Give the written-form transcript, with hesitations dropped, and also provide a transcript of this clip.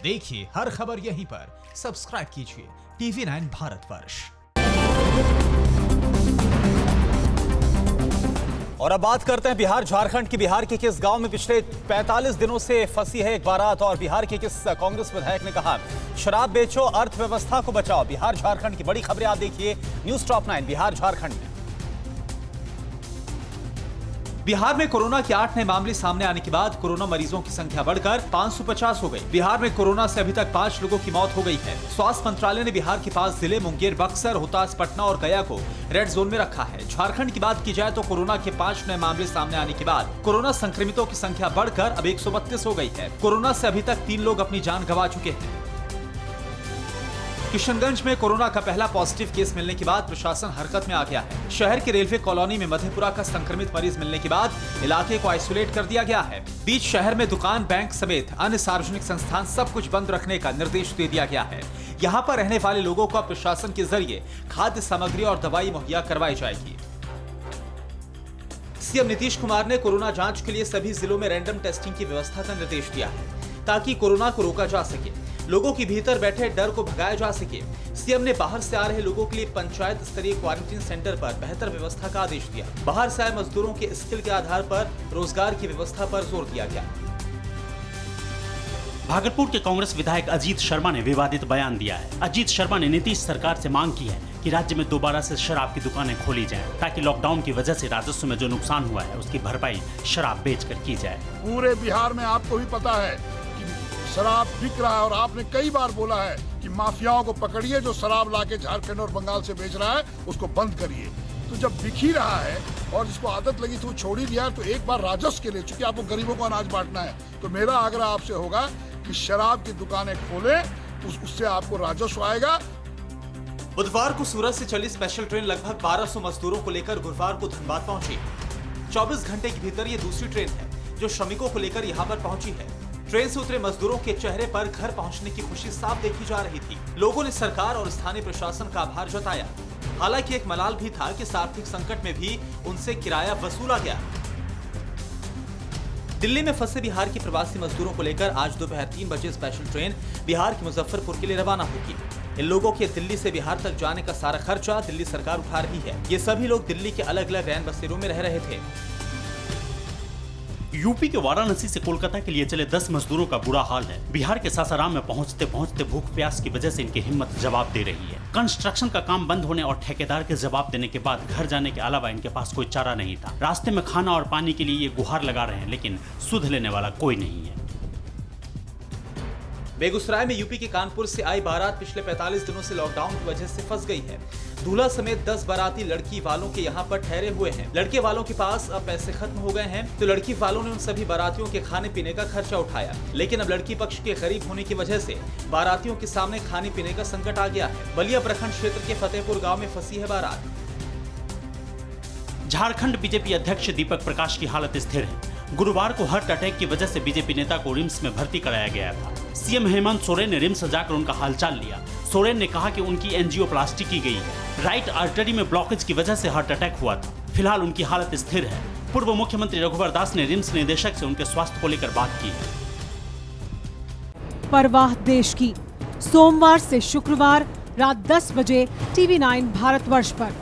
देखिए हर खबर यहीं पर। सब्सक्राइब कीजिए TV9 भारतवर्ष। और अब बात करते हैं बिहार झारखंड की। बिहार के किस गांव में पिछले 45 दिनों से फंसी है एक बारात, और बिहार के किस कांग्रेस विधायक ने कहा शराब बेचो, अर्थव्यवस्था को बचाओ। बिहार झारखंड की बड़ी खबरें आप देखिए न्यूज़ टॉप 9 बिहार झारखंड में। बिहार में कोरोना के 8 नए मामले सामने आने के बाद कोरोना मरीजों की संख्या बढ़कर 550 हो गई। बिहार में कोरोना से अभी तक 5 लोगों की मौत हो गई है। स्वास्थ्य मंत्रालय ने बिहार के 5 जिले मुंगेर, बक्सर, रोहतास, पटना और गया को रेड जोन में रखा है। झारखंड की बात की जाए तो कोरोना के 5 नए मामले सामने आने के बाद कोरोना संक्रमितों की संख्या बढ़कर अब 132 हो गई है। कोरोना से अभी तक 3 लोग अपनी जान गंवा चुके हैं। किशनगंज में कोरोना का पहला पॉजिटिव केस मिलने के बाद प्रशासन हरकत में आ गया है। शहर के रेलवे कॉलोनी में मधेपुरा का संक्रमित मरीज मिलने के बाद इलाके को आइसोलेट कर दिया गया है। बीच शहर में दुकान, बैंक समेत अन्य सार्वजनिक संस्थान सब कुछ बंद रखने का निर्देश दे दिया गया है। यहाँ पर रहने वाले लोगों को प्रशासन के जरिए खाद्य सामग्री और दवाई मुहैया करवाई जाएगी। सीएम नीतीश कुमार ने कोरोना जांच के लिए सभी जिलों में रैंडम टेस्टिंग की व्यवस्था का निर्देश दिया है ताकि कोरोना को रोका जा सके, लोगों के भीतर बैठे डर को भगाया जा सके। सीएम ने बाहर से आ रहे लोगों के लिए पंचायत स्तरीय क्वारंटीन सेंटर पर बेहतर व्यवस्था का आदेश दिया। बाहर से आए मजदूरों के स्किल के आधार पर रोजगार की व्यवस्था पर जोर दिया गया। भागलपुर के कांग्रेस विधायक अजीत शर्मा ने विवादित बयान दिया है। अजीत शर्मा ने नीतीश सरकार से मांग की है कि राज्य में दोबारा से शराब की दुकानें खोली जाएं, ताकि लॉकडाउन की वजह से राजस्व में जो नुकसान हुआ है उसकी भरपाई शराब बेचकर की जाए। पूरे बिहार में आपको भी पता है कि शराब बिक रहा है, और आपने कई बार बोला है कि माफियाओं को पकड़िए, जो शराब लाके झारखंड और बंगाल से बेच रहा है उसको बंद करिए। तो जब बिक ही रहा है और जिसको आदत लगी तो छोड़ ही दिया, तो एक बार राजस्व के लिए, चूंकि आपको गरीबों को अनाज बांटना है, तो मेरा आग्रह आपसे होगा कि शराब की दुकानें खोलें, उससे आपको राजस्व आएगा। बुधवार को सूरत से चली स्पेशल ट्रेन लगभग 1200 मजदूरों को लेकर गुरुवार को धनबाद पहुंची। 24 घंटे के भीतर ये दूसरी ट्रेन है जो श्रमिकों को लेकर यहाँ पर पहुंची है। ट्रेन से उतरे मजदूरों के चेहरे पर घर पहुंचने की खुशी साफ देखी जा रही थी। लोगों ने सरकार और स्थानीय प्रशासन का आभार जताया। हालांकि एक मलाल भी था कि इस आर्थिक संकट में भी उनसे किराया वसूला गया। दिल्ली में फंसे बिहार के प्रवासी मजदूरों को लेकर आज दोपहर 3 बजे स्पेशल ट्रेन बिहार के मुजफ्फरपुर के लिए रवाना होगी। इन लोगों के दिल्ली से बिहार तक जाने का सारा खर्चा दिल्ली सरकार उठा रही है। ये सभी लोग दिल्ली के अलग अलग रैन बसेरों में रह रहे थे। यूपी के वाराणसी से कोलकाता के लिए चले 10 मजदूरों का बुरा हाल है। बिहार के सासाराम में पहुंचते पहुंचते भूख प्यास की वजह से इनकी हिम्मत जवाब दे रही है। कंस्ट्रक्शन का काम बंद होने और ठेकेदार के जवाब देने के बाद घर जाने के अलावा इनके पास कोई चारा नहीं था। रास्ते में खाना और पानी के लिए ये गुहार लगा रहे हैं, लेकिन सुध लेने वाला कोई नहीं है। बेगूसराय में यूपी के कानपुर से आई बारात पिछले 45 दिनों से लॉकडाउन की वजह से फंस गई है। दूल्हा समेत 10 बाराती लड़की वालों के यहाँ पर ठहरे हुए हैं। लड़के वालों के पास अब पैसे खत्म हो गए हैं, तो लड़की वालों ने उन सभी बारातियों के खाने पीने का खर्चा उठाया। लेकिन अब लड़की पक्ष के गरीब होने की वजह से बारातियों के सामने खाने पीने का संकट आ गया है। बलिया प्रखंड क्षेत्र के फतेहपुर गाँव में फंसी है बारात। झारखंड बीजेपी अध्यक्ष दीपक प्रकाश की हालत स्थिर है। गुरुवार को हार्ट अटैक की वजह से बीजेपी नेता को रिम्स में भर्ती कराया गया था। सीएम हेमंत सोरेन ने रिम्स जाकर उनका हालचाल लिया। सोरेन ने कहा कि उनकी एंजियोप्लास्टी की गई है। राइट आर्टरी में ब्लॉकेज की वजह से हार्ट अटैक हुआ था। फिलहाल उनकी हालत स्थिर है। पूर्व मुख्यमंत्री रघुवर दास ने रिम्स निदेशक से उनके स्वास्थ्य को लेकर बात की है। परवाह देश की, सोमवार से शुक्रवार रात 10 बजे TV9 भारतवर्ष पर।